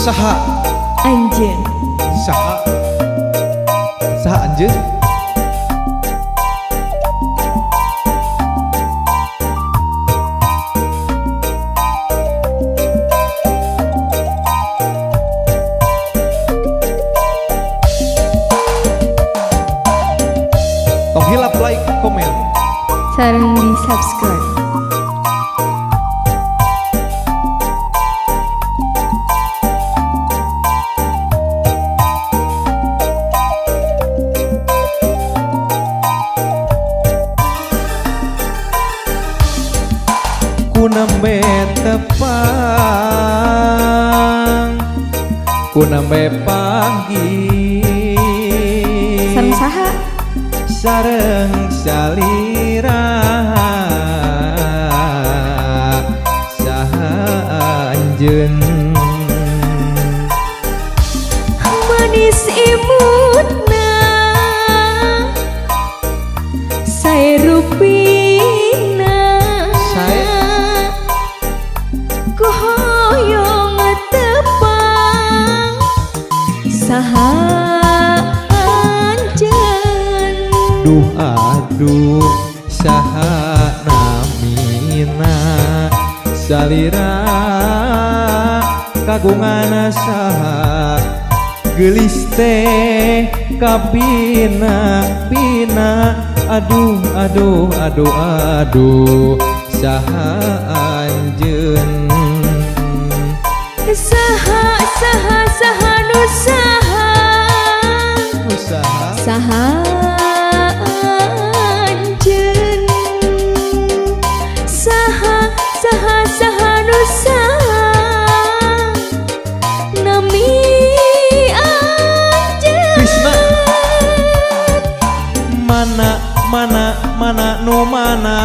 Saha Anjeun. Saha Saha anjeun. Tong hilap like komen Sareng di subscribe. ku nembe tepang ku nembe panggih Sareng saha? sareng salira saha anjeun Manis imutna sae rupina ku hoyong tepang saha anjeun. duh aduh saha namina salira kagungan saha geulis teh kabina bina aduh aduh aduh aduh saha anjeun Saha nu saha usaha saha anjeun. Saha nu saha nami anjeun. Krisna mana nu mana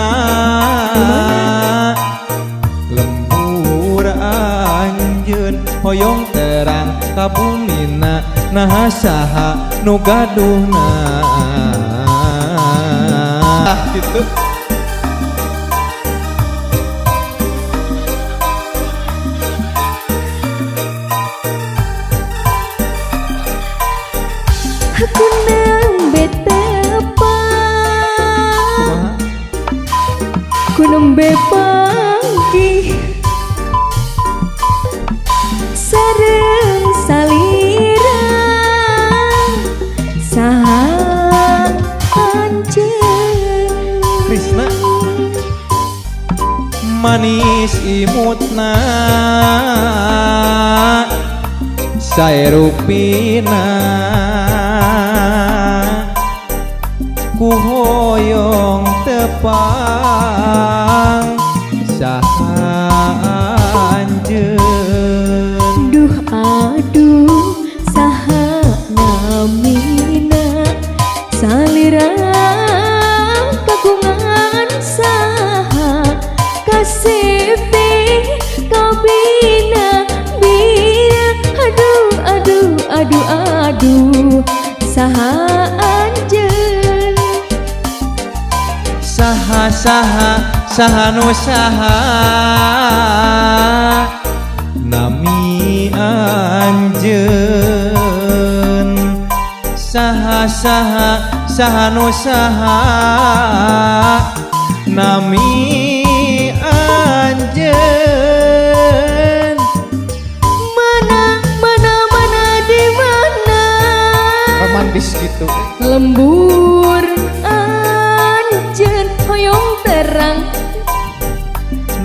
lembur anjeun hoyong terang ka bumina naha saha nu gaduhna gitu. Aku nembe tepang ku nembe panggih sareng salira saha anjeun. Krisna manis imutna sae rupina ku hoyong tepang saha anjeun Duh aduh saha namina salira kagungan saha kasipi kabina bina aduh saha anjeun. saha nu saha nami anjeun saha nu saha nami anjeun Mana di mana romantis gitu lembur anjeun hoyong terang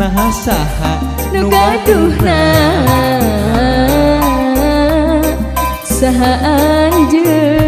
nah saha nu gaduhna saha anjeun.